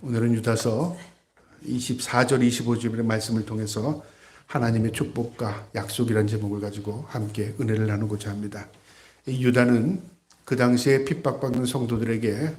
오늘은 유다서 24절 25절의 말씀을 통해서 하나님의 축복과 약속이라는 제목을 가지고 함께 은혜를 나누고자 합니다. 이 유다는 그 당시에 핍박받는 성도들에게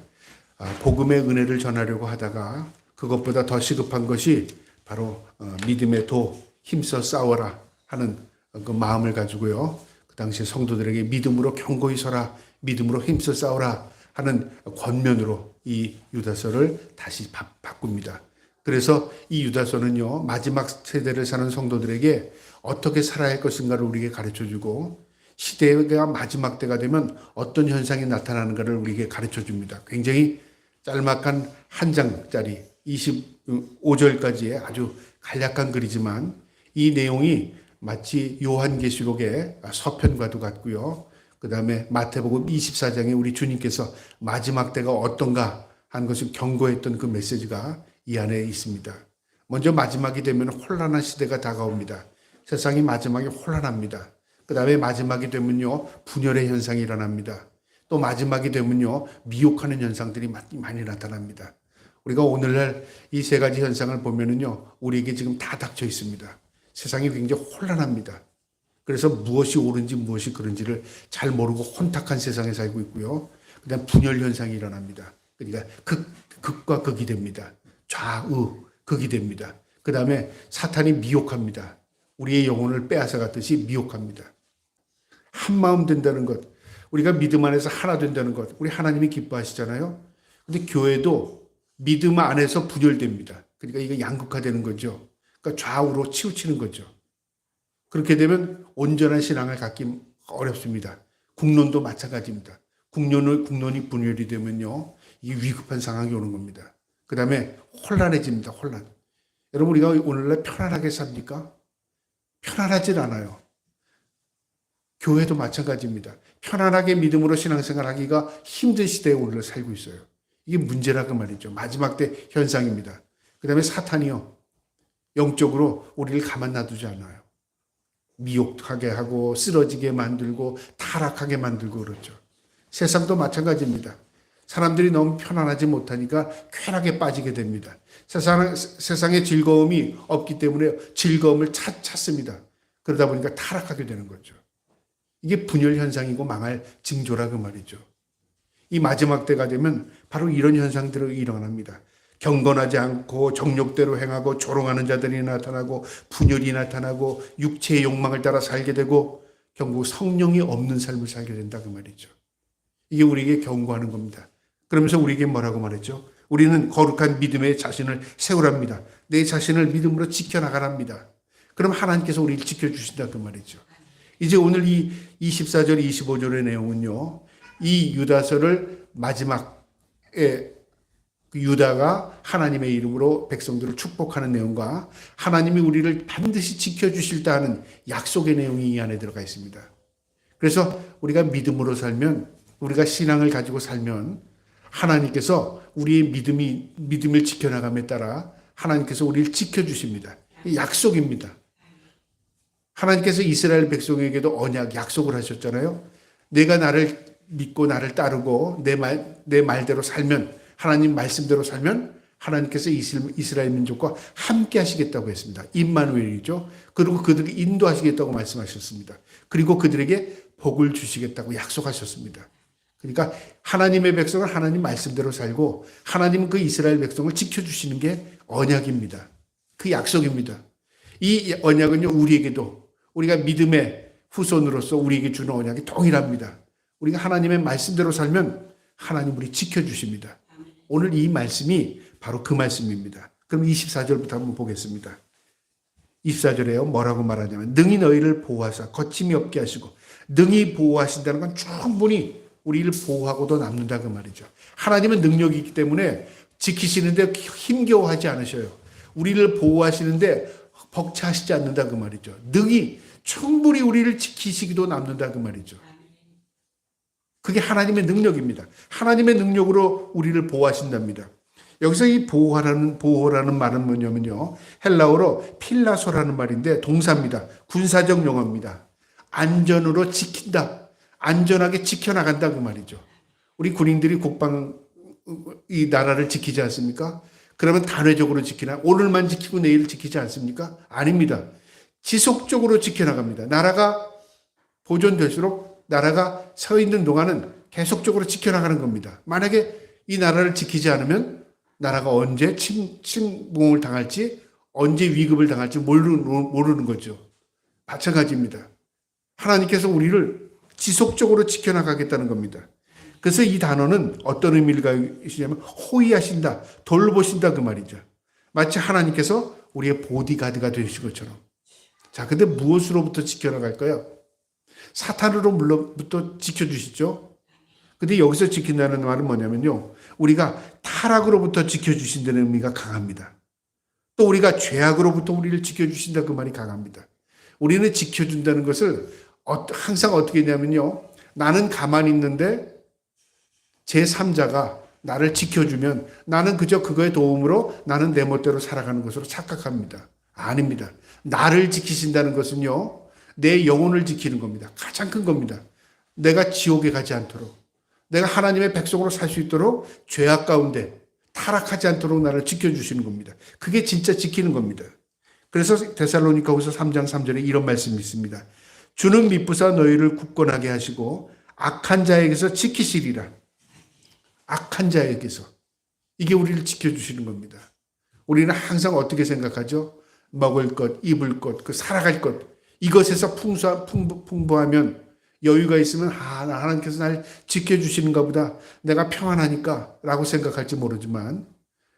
복음의 은혜를 전하려고 하다가 그것보다 더 시급한 것이 바로 믿음의 도, 힘써 싸워라 하는 그 마음을 가지고요. 그 당시에 성도들에게 믿음으로 경고히 서라, 믿음으로 힘써 싸워라 하는 권면으로 이 유다서를 다시 바꿉니다. 그래서 이 유다서는요, 마지막 세대를 사는 성도들에게 어떻게 살아야 할 것인가를 우리에게 가르쳐주고, 시대가 마지막 때가 되면 어떤 현상이 나타나는가를 우리에게 가르쳐줍니다. 굉장히 짤막한 한 장짜리 25절까지의 아주 간략한 글이지만 이 내용이 마치 요한계시록의 서편과도 같고요. 그 다음에 마태복음 24장에 우리 주님께서 마지막 때가 어떤가 한 것을 경고했던 그 메시지가 이 안에 있습니다. 먼저 마지막이 되면 혼란한 시대가 다가옵니다. 세상이 마지막에 혼란합니다. 그 다음에 마지막이 되면요, 분열의 현상이 일어납니다. 또 마지막이 되면요, 미혹하는 현상들이 많이 나타납니다. 우리가 오늘날 이 세 가지 현상을 보면은요, 우리에게 지금 다 닥쳐 있습니다. 세상이 굉장히 혼란합니다. 그래서 무엇이 옳은지 무엇이 그른지를 잘 모르고 혼탁한 세상에 살고 있고요. 그다음 분열 현상이 일어납니다. 그러니까 극과 극이 됩니다. 좌우 극이 됩니다. 그 다음에 사탄이 미혹합니다. 우리의 영혼을 빼앗아 갔듯이 미혹합니다. 한 마음 된다는 것, 우리가 믿음 안에서 하나 된다는 것, 우리 하나님이 기뻐하시잖아요. 근데 교회도 믿음 안에서 분열됩니다. 그러니까 이거 양극화되는 거죠. 그러니까 좌우로 치우치는 거죠. 그렇게 되면 온전한 신앙을 갖기 어렵습니다. 국론도 마찬가지입니다. 국론이 분열이 되면요, 이 위급한 상황이 오는 겁니다. 그 다음에 혼란해집니다. 혼란. 여러분, 우리가 오늘날 편안하게 삽니까? 편안하질 않아요. 교회도 마찬가지입니다. 편안하게 믿음으로 신앙생활 하기가 힘든 시대에 오늘날 살고 있어요. 이게 문제라고 말이죠. 마지막 때 현상입니다. 그 다음에 사탄이요, 영적으로 우리를 가만 놔두지 않아요. 미혹하게 하고 쓰러지게 만들고 타락하게 만들고 그렇죠. 세상도 마찬가지입니다. 사람들이 너무 편안하지 못하니까 쾌락에 빠지게 됩니다. 세상에 즐거움이 없기 때문에 즐거움을 찾습니다. 그러다 보니까 타락하게 되는 거죠. 이게 분열 현상이고 망할 징조라고 말이죠. 이 마지막 때가 되면 바로 이런 현상들이 일어납니다. 경건하지 않고 정욕대로 행하고 조롱하는 자들이 나타나고 분열이 나타나고 육체의 욕망을 따라 살게 되고 결국 성령이 없는 삶을 살게 된다 그 말이죠. 이게 우리에게 경고하는 겁니다. 그러면서 우리에게 뭐라고 말했죠? 우리는 거룩한 믿음의 자신을 세우랍니다. 내 자신을 믿음으로 지켜나가랍니다. 그럼 하나님께서 우리를 지켜주신다 그 말이죠. 이제 오늘 이 24절 25절의 내용은요, 이 유다서를 마지막에 유다가 하나님의 이름으로 백성들을 축복하는 내용과 하나님이 우리를 반드시 지켜주실다 하는 약속의 내용이 이 안에 들어가 있습니다. 그래서 우리가 믿음으로 살면, 우리가 신앙을 가지고 살면 하나님께서 우리의 믿음을 지켜나감에 따라 하나님께서 우리를 지켜주십니다. 약속입니다. 하나님께서 이스라엘 백성에게도 약속을 하셨잖아요. 내가 나를 믿고 나를 따르고 내 말대로 살면, 하나님 말씀대로 살면 하나님께서 이스라엘 민족과 함께 하시겠다고 했습니다. 임마누엘이죠. 그리고 그들을 인도하시겠다고 말씀하셨습니다. 그리고 그들에게 복을 주시겠다고 약속하셨습니다. 그러니까 하나님의 백성은 하나님 말씀대로 살고 하나님은 그 이스라엘 백성을 지켜주시는 게 언약입니다. 그 약속입니다. 이 언약은요, 우리에게도 우리가 믿음의 후손으로서 우리에게 주는 언약이 동일합니다. 우리가 하나님의 말씀대로 살면 하나님 우리 지켜주십니다. 오늘 이 말씀이 바로 그 말씀입니다. 그럼 24절부터 한번 보겠습니다. 24절에요. 뭐라고 말하냐면 능히 너희를 보호하사 거침이 없게 하시고, 능히 보호하신다는 건 충분히 우리를 보호하고도 남는다 그 말이죠. 하나님은 능력이 있기 때문에 지키시는데 힘겨워하지 않으셔요. 우리를 보호하시는데 벅차하시지 않는다 그 말이죠. 능히 충분히 우리를 지키시기도 남는다 그 말이죠. 그게 하나님의 능력입니다. 하나님의 능력으로 우리를 보호하신답니다. 여기서 이 보호라는 말은 뭐냐면요, 헬라어로 필라소라는 말인데 동사입니다. 군사적 용어입니다. 안전으로 지킨다, 안전하게 지켜나간다 그 말이죠. 우리 군인들이 이 나라를 지키지 않습니까? 그러면 단회적으로 지키나? 오늘만 지키고 내일 지키지 않습니까? 아닙니다. 지속적으로 지켜나갑니다. 나라가 보존될수록 나라가 서 있는 동안은 계속적으로 지켜나가는 겁니다. 만약에 이 나라를 지키지 않으면 나라가 언제 침공을 당할지, 언제 위급을 당할지 모르는 거죠. 마찬가지입니다. 하나님께서 우리를 지속적으로 지켜나가겠다는 겁니다. 그래서 이 단어는 어떤 의미를 가지냐면 호위하신다, 돌보신다 그 말이죠. 마치 하나님께서 우리의 보디가드가 되신 것처럼. 자, 근데 무엇으로부터 지켜나갈까요? 사탄으로부터 지켜주시죠. 근데 여기서 지킨다는 말은 뭐냐면요, 우리가 타락으로부터 지켜주신다는 의미가 강합니다. 또 우리가 죄악으로부터 우리를 지켜주신다 그 말이 강합니다. 우리는 지켜준다는 것을 항상 어떻게 했냐면요, 나는 가만히 있는데 제3자가 나를 지켜주면 나는 그저 그거의 도움으로 나는 내 멋대로 살아가는 것으로 착각합니다. 아닙니다. 나를 지키신다는 것은요, 내 영혼을 지키는 겁니다. 가장 큰 겁니다. 내가 지옥에 가지 않도록, 내가 하나님의 백성으로 살 수 있도록 죄악 가운데 타락하지 않도록 나를 지켜주시는 겁니다. 그게 진짜 지키는 겁니다. 그래서 데살로니가후서 3장 3절에 이런 말씀이 있습니다. 주는 미쁘사 너희를 굳건하게 하시고 악한 자에게서 지키시리라. 악한 자에게서. 이게 우리를 지켜주시는 겁니다. 우리는 항상 어떻게 생각하죠? 먹을 것, 입을 것, 그 살아갈 것, 이것에서 풍부하면, 여유가 있으면 하나님께서 날 지켜주시는가 보다, 내가 평안하니까 라고 생각할지 모르지만,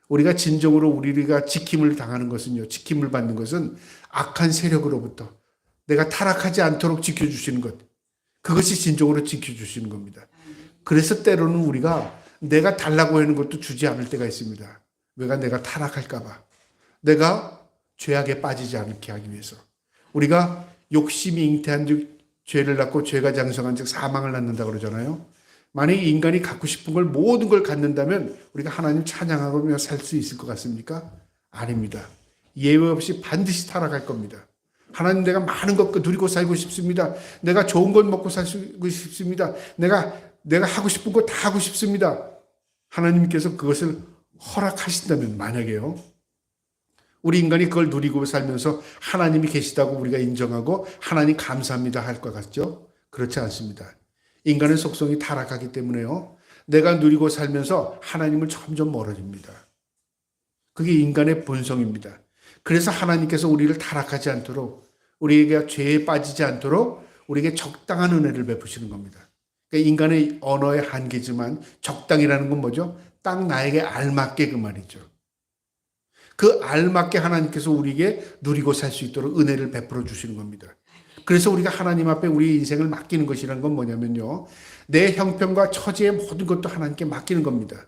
우리가 진정으로 우리가 지킴을 당하는 것은요, 지킴을 받는 것은 악한 세력으로부터 내가 타락하지 않도록 지켜주시는 것, 그것이 진정으로 지켜주시는 겁니다. 그래서 때로는 우리가 내가 달라고 하는 것도 주지 않을 때가 있습니다. 내가 타락할까 봐, 내가 죄악에 빠지지 않게 하기 위해서. 우리가 욕심이 잉태한 즉 죄를 낳고 죄가 장성한 즉 사망을 낳는다고 그러잖아요. 만약에 인간이 갖고 싶은 걸 모든 걸 갖는다면 우리가 하나님 찬양하며 살 수 있을 것 같습니까? 아닙니다. 예외 없이 반드시 타락할 겁니다. 하나님, 내가 많은 것 누리고 살고 싶습니다. 내가 좋은 것 먹고 살고 싶습니다. 내가 하고 싶은 거 다 하고 싶습니다. 하나님께서 그것을 허락하신다면, 만약에요, 우리 인간이 그걸 누리고 살면서 하나님이 계시다고 우리가 인정하고 하나님 감사합니다 할 것 같죠? 그렇지 않습니다. 인간의 속성이 타락하기 때문에요, 내가 누리고 살면서 하나님을 점점 멀어집니다. 그게 인간의 본성입니다. 그래서 하나님께서 우리를 타락하지 않도록, 우리에게 죄에 빠지지 않도록 우리에게 적당한 은혜를 베푸시는 겁니다. 그러니까 인간의 언어의 한계지만 적당이라는 건 뭐죠? 딱 나에게 알맞게 그 말이죠. 그 알맞게 하나님께서 우리에게 누리고 살 수 있도록 은혜를 베풀어 주시는 겁니다. 그래서 우리가 하나님 앞에 우리의 인생을 맡기는 것이라는 건 뭐냐면요, 내 형편과 처지의 모든 것도 하나님께 맡기는 겁니다.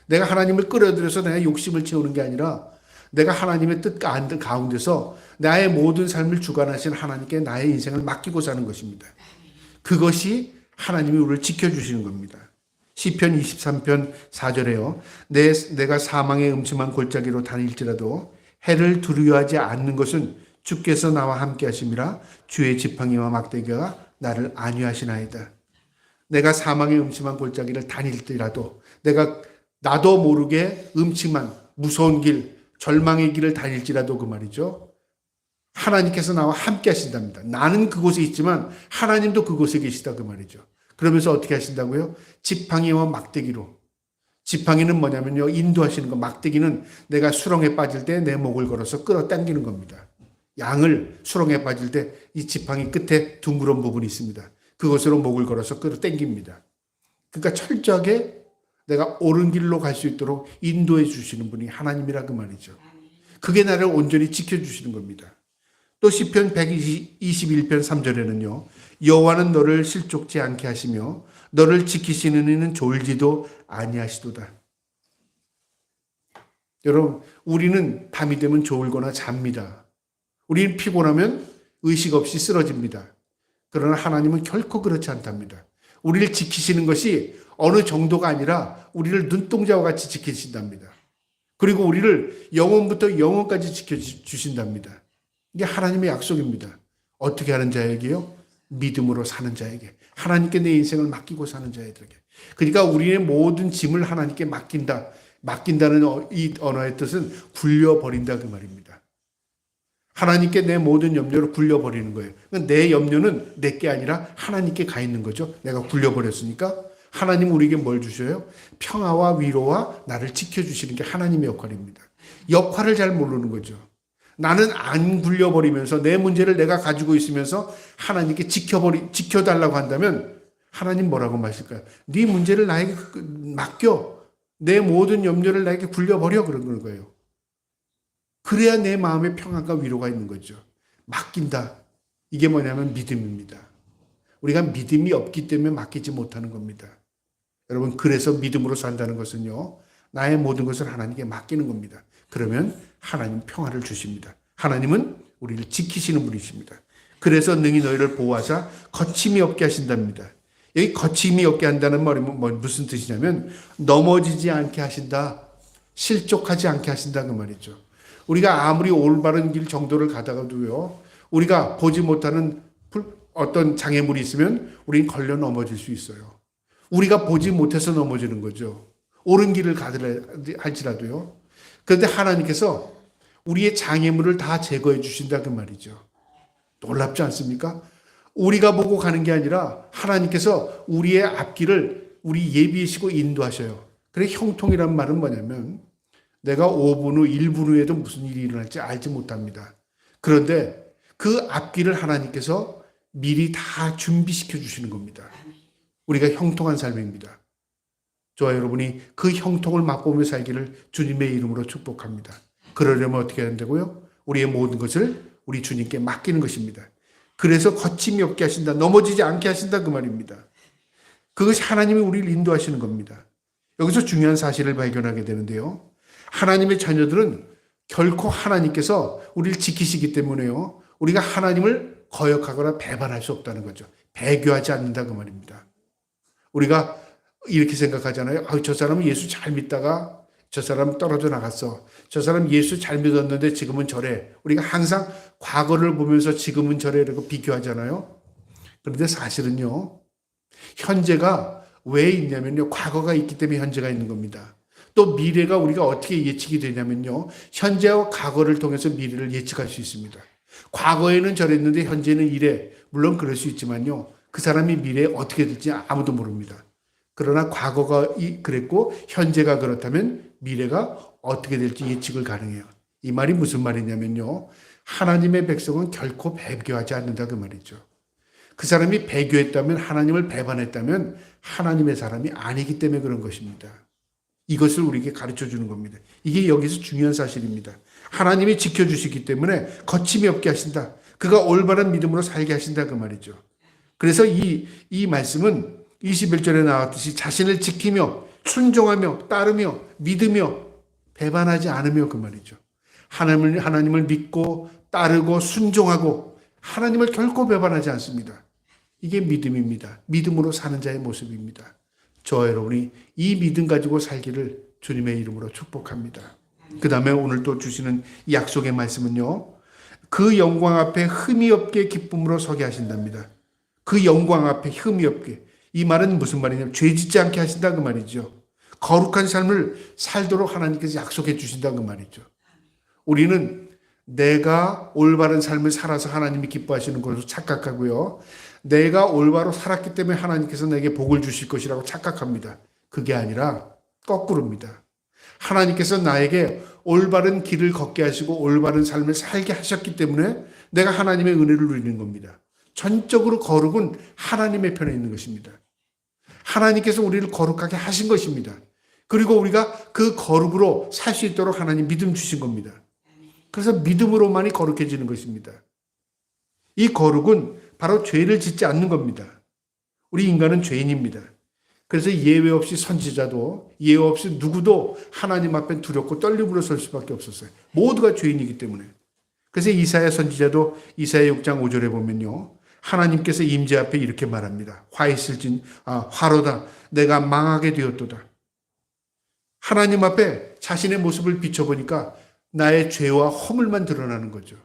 내가 하나님을 끌어들여서 내가 욕심을 채우는 게 아니라 내가 하나님의 뜻 가운데서 나의 모든 삶을 주관하신 하나님께 나의 인생을 맡기고 사는 것입니다. 그것이 하나님이 우리를 지켜주시는 겁니다. 시편 23편 4절에요. 내가 사망의 음침한 골짜기로 다닐지라도 해를 두려워하지 않는 것은 주께서 나와 함께 하심이라. 주의 지팡이와 막대기가 나를 안위하시나이다. 내가 사망의 음침한 골짜기를 다닐지라도, 나도 모르게 음침한 무서운 길, 절망의 길을 다닐지라도 그 말이죠, 하나님께서 나와 함께 하신답니다. 나는 그곳에 있지만 하나님도 그곳에 계시다 그 말이죠. 그러면서 어떻게 하신다고요? 지팡이와 막대기로. 지팡이는 뭐냐면요, 인도하시는 거. 막대기는 내가 수렁에 빠질 때 내 목을 걸어서 끌어당기는 겁니다. 양을 수렁에 빠질 때 이 지팡이 끝에 둥그런 부분이 있습니다. 그것으로 목을 걸어서 끌어당깁니다. 그러니까 철저하게 내가 옳은 길로 갈 수 있도록 인도해 주시는 분이 하나님이라 그 말이죠. 그게 나를 온전히 지켜주시는 겁니다. 또 시편 121편 3절에는요. 여호와는 너를 실족지 않게 하시며 너를 지키시는 이는 졸지도 아니하시도다. 여러분, 우리는 밤이 되면 졸거나 잡니다. 우리는 피곤하면 의식 없이 쓰러집니다. 그러나 하나님은 결코 그렇지 않답니다. 우리를 지키시는 것이 어느 정도가 아니라 우리를 눈동자와 같이 지키신답니다. 그리고 우리를 영원부터 영원까지 지켜주신답니다. 이게 하나님의 약속입니다. 어떻게 하는 자에게요? 믿음으로 사는 자에게. 하나님께 내 인생을 맡기고 사는 자에게. 그러니까 우리의 모든 짐을 하나님께 맡긴다. 맡긴다는 이 언어의 뜻은 굴려버린다 그 말입니다. 하나님께 내 모든 염려를 굴려버리는 거예요. 내 염려는 내게 아니라 하나님께 가 있는 거죠. 내가 굴려버렸으니까 하나님 우리에게 뭘 주셔요? 평화와 위로와 나를 지켜주시는 게 하나님의 역할입니다. 역할을 잘 모르는 거죠. 나는 안 굴려버리면서 내 문제를 내가 가지고 있으면서 하나님께 지켜달라고 한다면 하나님 뭐라고 말씀할까요? 네 문제를 나에게 맡겨. 내 모든 염려를 나에게 굴려버려. 그런 거예요. 그래야 내 마음에 평안과 위로가 있는 거죠. 맡긴다. 이게 뭐냐면 믿음입니다. 우리가 믿음이 없기 때문에 맡기지 못하는 겁니다. 여러분, 그래서 믿음으로 산다는 것은요, 나의 모든 것을 하나님께 맡기는 겁니다. 그러면 하나님 평화를 주십니다. 하나님은 우리를 지키시는 분이십니다. 그래서 능히 너희를 보호하사 거침이 없게 하신답니다. 여기 거침이 없게 한다는 말이 무슨 뜻이냐면 넘어지지 않게 하신다. 실족하지 않게 하신다 그 말이죠. 우리가 아무리 올바른 길 정도를 가다가도요, 우리가 보지 못하는 어떤 장애물이 있으면 우리는 걸려 넘어질 수 있어요. 우리가 보지 못해서 넘어지는 거죠. 옳은 길을 가더라 할지라도요. 그런데 하나님께서 우리의 장애물을 다 제거해 주신다 그 말이죠. 놀랍지 않습니까? 우리가 보고 가는 게 아니라 하나님께서 우리의 앞길을 우리 예비하시고 인도하셔요. 그래 형통이란 말은 뭐냐면 내가 5분 후, 1분 후에도 무슨 일이 일어날지 알지 못합니다. 그런데 그 앞길을 하나님께서 미리 다 준비시켜 주시는 겁니다. 우리가 형통한 삶입니다. 저와 여러분이 그 형통을 맛보며 살기를 주님의 이름으로 축복합니다. 그러려면 어떻게 해야 된다고요? 우리의 모든 것을 우리 주님께 맡기는 것입니다. 그래서 거침이 없게 하신다. 넘어지지 않게 하신다 그 말입니다. 그것이 하나님이 우리를 인도하시는 겁니다. 여기서 중요한 사실을 발견하게 되는데요. 하나님의 자녀들은 결코 하나님께서 우리를 지키시기 때문에요. 우리가 하나님을 거역하거나 배반할 수 없다는 거죠. 배교하지 않는다 그 말입니다. 우리가 이렇게 생각하잖아요. 저 사람은 예수 잘 믿다가 저 사람 떨어져 나갔어. 저 사람 예수 잘 믿었는데 지금은 저래. 우리가 항상 과거를 보면서 지금은 저래 라고 비교하잖아요. 그런데 사실은요. 현재가 왜 있냐면요. 과거가 있기 때문에 현재가 있는 겁니다. 또 미래가 우리가 어떻게 예측이 되냐면요. 현재와 과거를 통해서 미래를 예측할 수 있습니다. 과거에는 저랬는데 현재는 이래. 물론 그럴 수 있지만요. 그 사람이 미래에 어떻게 될지 아무도 모릅니다. 그러나 과거가 그랬고 현재가 그렇다면 미래가 어떻게 될지 예측을 가능해요. 이 말이 무슨 말이냐면요. 하나님의 백성은 결코 배교하지 않는다 그 말이죠. 그 사람이 배교했다면 하나님을 배반했다면 하나님의 사람이 아니기 때문에 그런 것입니다. 이것을 우리에게 가르쳐 주는 겁니다. 이게 여기서 중요한 사실입니다. 하나님이 지켜주시기 때문에 거침이 없게 하신다. 그가 올바른 믿음으로 살게 하신다 그 말이죠. 그래서 이 말씀은 21절에 나왔듯이 자신을 지키며 순종하며 따르며 믿으며 배반하지 않으며 그 말이죠. 하나님을 믿고 따르고 순종하고 하나님을 결코 배반하지 않습니다. 이게 믿음입니다. 믿음으로 사는 자의 모습입니다. 저와 여러분이 이 믿음 가지고 살기를 주님의 이름으로 축복합니다. 그 다음에 오늘 또 주시는 이 약속의 말씀은요. 그 영광 앞에 흠이 없게 기쁨으로 서게 하신답니다. 그 영광 앞에 흠이 없게. 이 말은 무슨 말이냐면 죄 짓지 않게 하신다 그 말이죠. 거룩한 삶을 살도록 하나님께서 약속해 주신다 그 말이죠. 우리는 내가 올바른 삶을 살아서 하나님이 기뻐하시는 것으로 착각하고요. 내가 올바로 살았기 때문에 하나님께서 내게 복을 주실 것이라고 착각합니다. 그게 아니라 거꾸로입니다. 하나님께서 나에게 올바른 길을 걷게 하시고 올바른 삶을 살게 하셨기 때문에 내가 하나님의 은혜를 누리는 겁니다. 전적으로 거룩은 하나님의 편에 있는 것입니다. 하나님께서 우리를 거룩하게 하신 것입니다. 그리고 우리가 그 거룩으로 살 수 있도록 하나님 믿음 주신 겁니다. 그래서 믿음으로만이 거룩해지는 것입니다. 이 거룩은 바로 죄를 짓지 않는 겁니다. 우리 인간은 죄인입니다. 그래서 예외 없이 선지자도 예외 없이 누구도 하나님 앞에 두렵고 떨림으로 설 수밖에 없었어요. 모두가 죄인이기 때문에. 그래서 이사야 선지자도 이사야 6장 5절에 보면요. 하나님께서 임재 앞에 이렇게 말합니다. 화로다 내가 망하게 되었도다. 하나님 앞에 자신의 모습을 비춰보니까 나의 죄와 허물만 드러나는 거죠.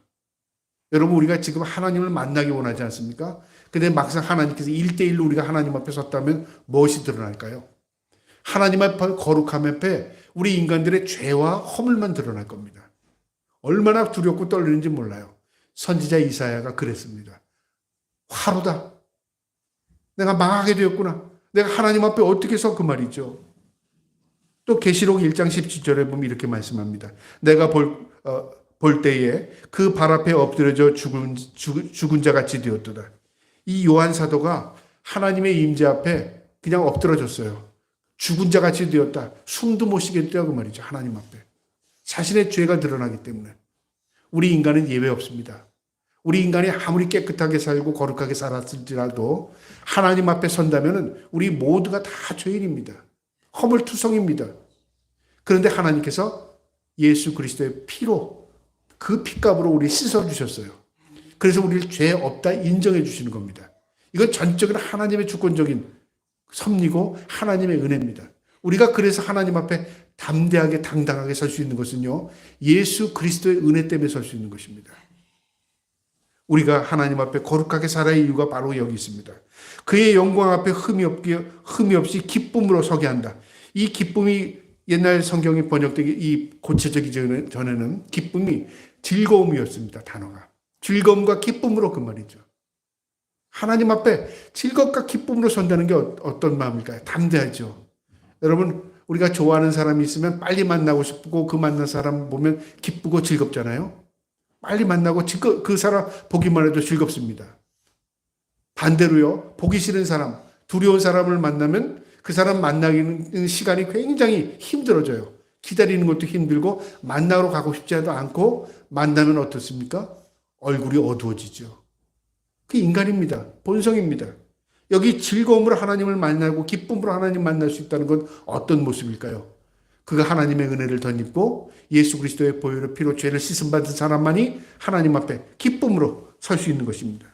여러분 우리가 지금 하나님을 만나기 원하지 않습니까? 근데 막상 하나님께서 1대1로 우리가 하나님 앞에 섰다면 무엇이 드러날까요? 하나님 앞에 거룩함 앞에 우리 인간들의 죄와 허물만 드러날 겁니다. 얼마나 두렵고 떨리는지 몰라요. 선지자 이사야가 그랬습니다. 화로다. 내가 망하게 되었구나. 내가 하나님 앞에 어떻게 서 그 말이죠. 또 계시록 1장 17절에 보면 이렇게 말씀합니다. 내가 볼 때에 그 발 앞에 엎드려져 죽은 자 같이 되었도다. 이 요한 사도가 하나님의 임재 앞에 그냥 엎드려졌어요. 죽은 자 같이 되었다. 숨도 못 쉬게 되었다 그 말이죠. 하나님 앞에. 자신의 죄가 드러나기 때문에. 우리 인간은 예외 없습니다. 우리 인간이 아무리 깨끗하게 살고 거룩하게 살았을지라도 하나님 앞에 선다면 우리 모두가 다 죄인입니다. 허물투성입니다. 그런데 하나님께서 예수 그리스도의 피로 그 피값으로 우리 씻어주셨어요. 그래서 우리를 죄 없다 인정해 주시는 겁니다. 이건 전적으로 하나님의 주권적인 섭리고 하나님의 은혜입니다. 우리가 그래서 하나님 앞에 담대하게 당당하게 설 수 있는 것은요, 예수 그리스도의 은혜 때문에 설 수 있는 것입니다. 우리가 하나님 앞에 거룩하게 살아야 할 이유가 바로 여기 있습니다. 그의 영광 앞에 흠이 없이 기쁨으로 서게 한다. 이 기쁨이 옛날 성경이 번역되기 이 고쳐지기 전에는 기쁨이 즐거움이었습니다. 단어가. 즐거움과 기쁨으로 그 말이죠. 하나님 앞에 즐겁과 기쁨으로 선다는 게 어떤 마음일까요? 담대하죠. 여러분, 우리가 좋아하는 사람이 있으면 빨리 만나고 싶고 그 만난 사람 보면 기쁘고 즐겁잖아요. 빨리 만나고 그 사람 보기만 해도 즐겁습니다. 반대로요, 보기 싫은 사람, 두려운 사람을 만나면 그 사람 만나기는 시간이 굉장히 힘들어져요. 기다리는 것도 힘들고 만나러 가고 싶지도 않고 만나면 어떻습니까? 얼굴이 어두워지죠. 그 인간입니다. 본성입니다. 여기 즐거움으로 하나님을 만나고 기쁨으로 하나님 만날 수 있다는 건 어떤 모습일까요? 그가 하나님의 은혜를 덧입고 예수 그리스도의 보혈의 피로 죄를 씻음 받은 사람만이 하나님 앞에 기쁨으로 설 수 있는 것입니다.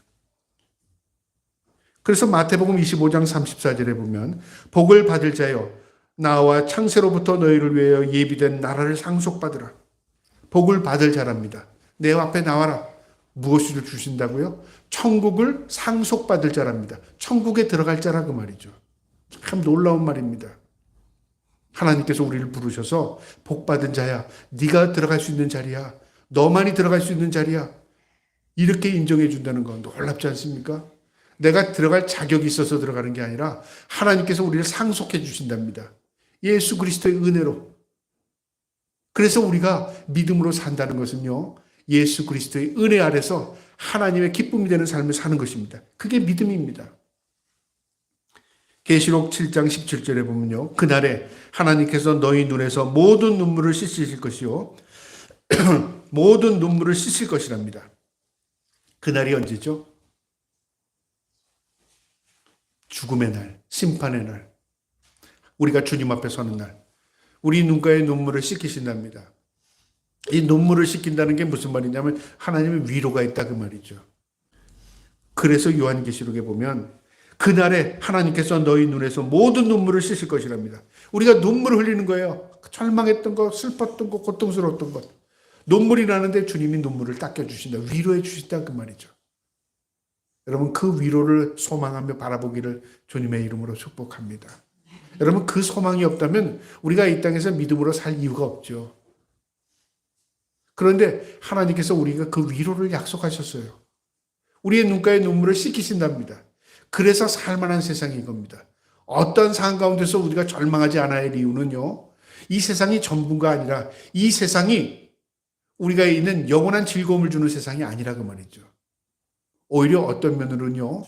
그래서 마태복음 25장 34절에 보면 복을 받을 자여 나와 창세로부터 너희를 위하여 예비된 나라를 상속받으라. 복을 받을 자랍니다. 내 앞에 나와라. 무엇을 주신다고요? 천국을 상속받을 자랍니다. 천국에 들어갈 자라 그 말이죠. 참 놀라운 말입니다. 하나님께서 우리를 부르셔서 복 받은 자야. 네가 들어갈 수 있는 자리야. 너만이 들어갈 수 있는 자리야. 이렇게 인정해 준다는 건 놀랍지 않습니까? 내가 들어갈 자격이 있어서 들어가는 게 아니라 하나님께서 우리를 상속해 주신답니다. 예수 그리스도의 은혜로. 그래서 우리가 믿음으로 산다는 것은요, 예수 그리스도의 은혜 아래서 하나님의 기쁨이 되는 삶을 사는 것입니다. 그게 믿음입니다. 계시록 7장 17절에 보면요, 그날에 하나님께서 너희 눈에서 모든 눈물을 씻으실 것이요 모든 눈물을 씻을 것이랍니다. 그날이 언제죠? 죽음의 날, 심판의 날, 우리가 주님 앞에 서는 날, 우리 눈가의 눈물을 씻기신답니다. 이 눈물을 씻긴다는 게 무슨 말이냐면 하나님의 위로가 있다 그 말이죠. 그래서 요한계시록에 보면 그날에 하나님께서 너희 눈에서 모든 눈물을 씻을 것이랍니다. 우리가 눈물을 흘리는 거예요. 절망했던 것, 슬펐던 것, 고통스러웠던 것. 눈물이 나는데 주님이 눈물을 닦여주신다. 위로해 주신다 그 말이죠. 여러분, 그 위로를 소망하며 바라보기를 주님의 이름으로 축복합니다. 여러분, 그 소망이 없다면 우리가 이 땅에서 믿음으로 살 이유가 없죠. 그런데 하나님께서 우리가 그 위로를 약속하셨어요. 우리의 눈가의 눈물을 씻기신답니다. 그래서 살만한 세상이 이겁니다. 어떤 상황 가운데서 우리가 절망하지 않아야 할 이유는요, 이 세상이 전부가 아니라 이 세상이 우리가 있는 영원한 즐거움을 주는 세상이 아니라 그 말이죠. 오히려 어떤 면으로는요,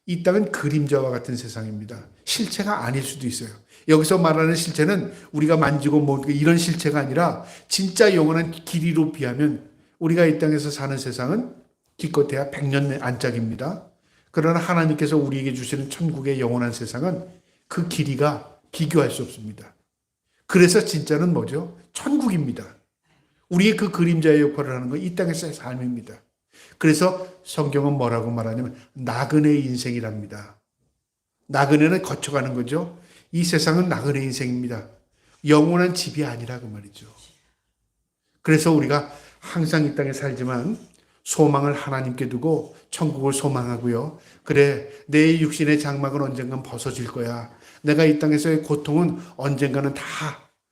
이 땅은 그림자와 같은 세상입니다. 실체가 아닐 수도 있어요. 여기서 말하는 실체는 우리가 만지고 뭐 이런 실체가 아니라 진짜 영원한 길이로 비하면 우리가 이 땅에서 사는 세상은 기껏해야 100년 안짝입니다. 그러나 하나님께서 우리에게 주시는 천국의 영원한 세상은 그 길이가 비교할 수 없습니다. 그래서 진짜는 뭐죠? 천국입니다. 우리의 그 그림자의 역할을 하는 건 이 땅에서의 삶입니다. 그래서 성경은 뭐라고 말하냐면 나그네 인생이랍니다. 나그네는 거쳐가는 거죠. 이 세상은 나그네 인생입니다. 영원한 집이 아니라 그 말이죠. 그래서 우리가 항상 이 땅에 살지만 소망을 하나님께 두고 천국을 소망하고요. 그래, 내 육신의 장막은 언젠간 벗어질 거야. 내가 이 땅에서의 고통은 언젠가는 다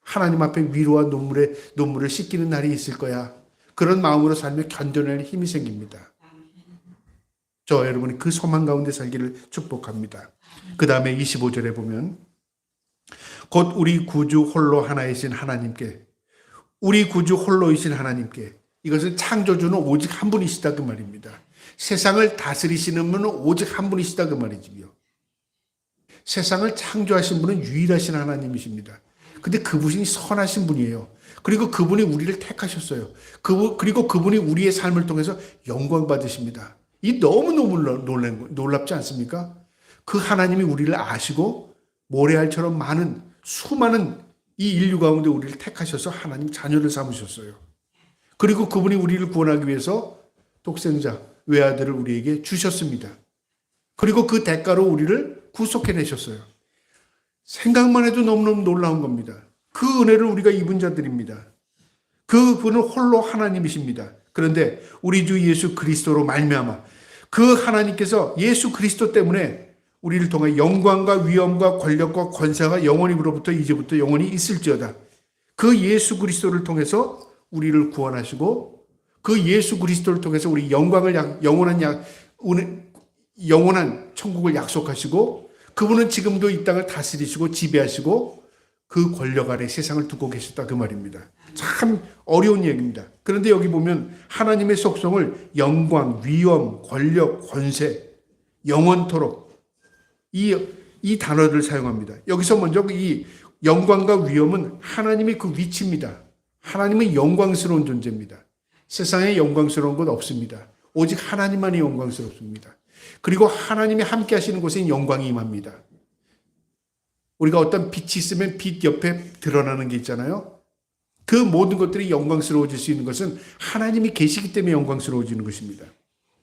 하나님 앞에 위로와 눈물을 씻기는 날이 있을 거야. 그런 마음으로 살며 견뎌낼 힘이 생깁니다. 저 여러분이 그 소망 가운데 살기를 축복합니다. 그 다음에 25절에 보면 곧 우리 구주 홀로 하나이신 하나님께, 우리 구주 홀로이신 하나님께, 이것은 창조주는 오직 한 분이시다 그 말입니다. 세상을 다스리시는 분은 오직 한 분이시다 그 말이지요. 세상을 창조하신 분은 유일하신 하나님이십니다. 근데 그분이 선하신 분이에요. 그리고 그분이 우리를 택하셨어요. 그리고 그분이 우리의 삶을 통해서 영광 받으십니다. 이 너무너무 놀랍지 않습니까? 그 하나님이 우리를 아시고 모래알처럼 많은 수많은 이 인류 가운데 우리를 택하셔서 하나님 자녀를 삼으셨어요. 그리고 그분이 우리를 구원하기 위해서 독생자 외아들을 우리에게 주셨습니다. 그리고 그 대가로 우리를 구속해내셨어요. 생각만 해도 너무너무 놀라운 겁니다. 그 은혜를 우리가 입은 자들입니다. 그분은 홀로 하나님이십니다. 그런데 우리 주 예수 그리스도로 말미암아 그 하나님께서 예수 그리스도 때문에 우리를 통해 영광과 위엄과 권력과 권세가 영원히로부터 이제부터 영원히 있을지어다. 그 예수 그리스도를 통해서 우리를 구원하시고 그 예수 그리스도를 통해서 우리 영광을 영원한 천국을 약속하시고 그분은 지금도 이 땅을 다스리시고 지배하시고 그 권력 아래 세상을 두고 계셨다 그 말입니다. 참 어려운 얘기입니다. 그런데 여기 보면 하나님의 속성을 영광, 위엄, 권력, 권세, 영원토록 이 단어를 사용합니다. 여기서 먼저 이 영광과 위엄은 하나님의 그 위치입니다. 하나님은 영광스러운 존재입니다. 세상에 영광스러운 건 없습니다. 오직 하나님만이 영광스럽습니다. 그리고 하나님이 함께 하시는 곳에 영광이 임합니다. 우리가 어떤 빛이 있으면 빛 옆에 드러나는 게 있잖아요. 그 모든 것들이 영광스러워질 수 있는 것은 하나님이 계시기 때문에 영광스러워지는 것입니다.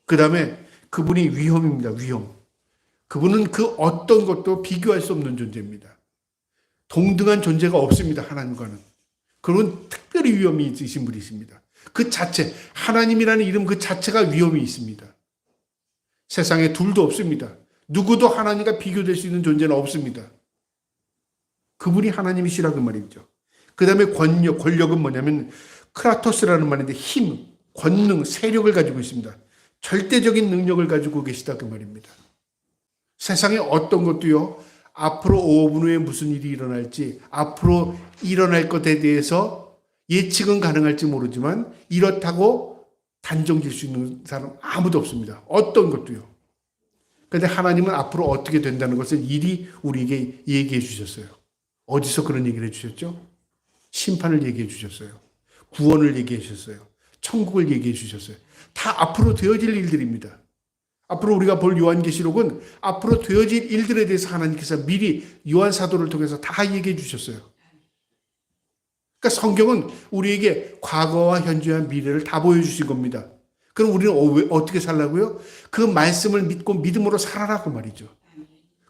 그 다음에 그분이 위엄입니다. 위엄. 그분은 그 어떤 것도 비교할 수 없는 존재입니다. 동등한 존재가 없습니다. 하나님과는. 그런 특별히 위엄이 있으신 분이십니다. 그 자체, 하나님이라는 이름 그 자체가 위엄이 있습니다. 세상에 둘도 없습니다. 누구도 하나님과 비교될 수 있는 존재는 없습니다. 그분이 하나님이시라 그 말이죠. 그 다음에 권력은 뭐냐면 크라토스라는 말인데 힘, 권능, 세력을 가지고 있습니다. 절대적인 능력을 가지고 계시다 그 말입니다. 세상에 어떤 것도요, 앞으로 5분 후에 무슨 일이 일어날지, 앞으로 일어날 것에 대해서 예측은 가능할지 모르지만 이렇다고 단정질 수 있는 사람 아무도 없습니다. 어떤 것도요. 그런데 하나님은 앞으로 어떻게 된다는 것을 미리 우리에게 얘기해 주셨어요. 어디서 그런 얘기를 해주셨죠? 심판을 얘기해 주셨어요. 구원을 얘기해 주셨어요. 천국을 얘기해 주셨어요. 다 앞으로 되어질 일들입니다. 앞으로 우리가 볼 요한계시록은 앞으로 되어질 일들에 대해서 하나님께서 미리 요한 사도를 통해서 다 얘기해 주셨어요. 그러니까 성경은 우리에게 과거와 현재와 미래를 다 보여주신 겁니다. 그럼 우리는 어떻게 살라고요? 그 말씀을 믿고 믿음으로 살아라고 말이죠.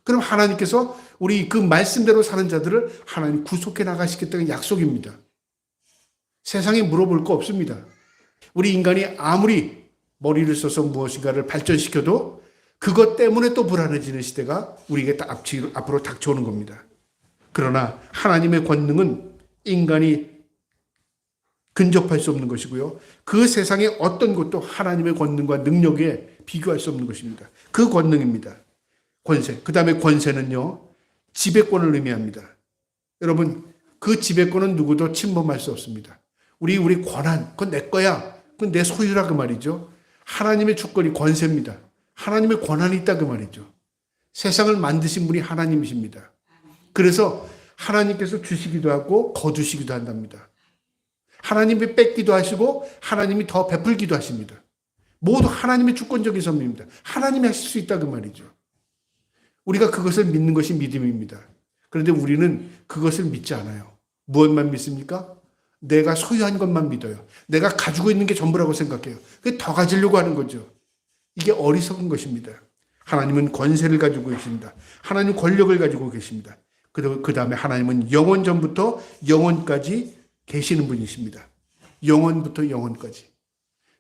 그럼 하나님께서 우리 그 말씀대로 사는 자들을 하나님 구속해 나가시겠다는 약속입니다. 세상에 물어볼 거 없습니다. 우리 인간이 아무리 머리를 써서 무엇인가를 발전시켜도 그것 때문에 또 불안해지는 시대가 우리에게 앞으로 닥쳐오는 겁니다. 그러나 하나님의 권능은 인간이 근접할 수 없는 것이고요. 그 세상의 어떤 것도 하나님의 권능과 능력에 비교할 수 없는 것입니다. 그 권능입니다. 권세. 그 다음에 권세는요, 지배권을 의미합니다. 여러분, 그 지배권은 누구도 침범할 수 없습니다. 우리 권한, 그건 내 거야. 그건 내 소유라 그 말이죠. 하나님의 주권이 권세입니다. 하나님의 권한이 있다 그 말이죠. 세상을 만드신 분이 하나님이십니다. 그래서 하나님께서 주시기도 하고 거두시기도 한답니다. 하나님이 뺏기도 하시고 하나님이 더 베풀기도 하십니다. 모두 하나님의 주권적인 섭리입니다. 하나님이 하실 수 있다 그 말이죠. 우리가 그것을 믿는 것이 믿음입니다. 그런데 우리는 그것을 믿지 않아요. 무엇만 믿습니까? 내가 소유한 것만 믿어요. 내가 가지고 있는 게 전부라고 생각해요. 그게 더 가지려고 하는 거죠. 이게 어리석은 것입니다. 하나님은 권세를 가지고 계십니다. 하나님 권력을 가지고 계십니다. 그 다음에 하나님은 영원 전부터 영원까지 계시는 분이십니다. 영원부터 영원까지.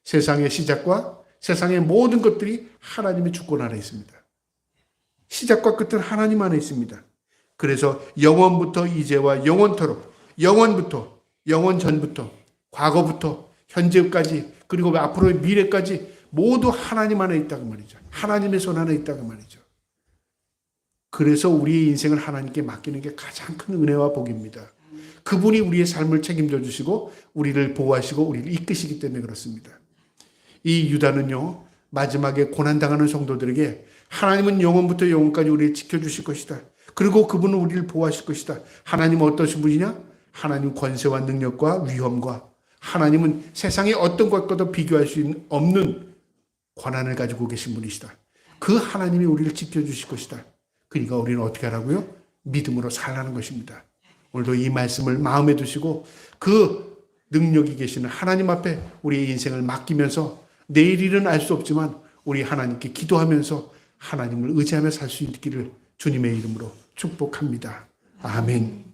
세상의 시작과 세상의 모든 것들이 하나님의 주권 아래 있습니다. 시작과 끝은 하나님 안에 있습니다. 그래서 영원부터 이제와 영원토록 영원부터, 영원 전부터, 과거부터, 현재까지, 그리고 앞으로의 미래까지 모두 하나님 안에 있다고 말이죠. 하나님의 손 안에 있다고 말이죠. 그래서 우리의 인생을 하나님께 맡기는 게 가장 큰 은혜와 복입니다. 그분이 우리의 삶을 책임져 주시고 우리를 보호하시고 우리를 이끄시기 때문에 그렇습니다. 이 유다는요, 마지막에 고난당하는 성도들에게 하나님은 영원부터 영원까지 우리를 지켜주실 것이다. 그리고 그분은 우리를 보호하실 것이다. 하나님은 어떠신 분이냐? 하나님 권세와 능력과 위엄과 하나님은 세상의 어떤 것과도 비교할 수 없는 권한을 가지고 계신 분이시다. 그 하나님이 우리를 지켜주실 것이다. 그러니까 우리는 어떻게 하라고요? 믿음으로 살라는 것입니다. 오늘도 이 말씀을 마음에 두시고 그 능력이 계시는 하나님 앞에 우리의 인생을 맡기면서 내일 일은 알 수 없지만 우리 하나님께 기도하면서 하나님을 의지하며 살 수 있기를 주님의 이름으로 축복합니다. 아멘.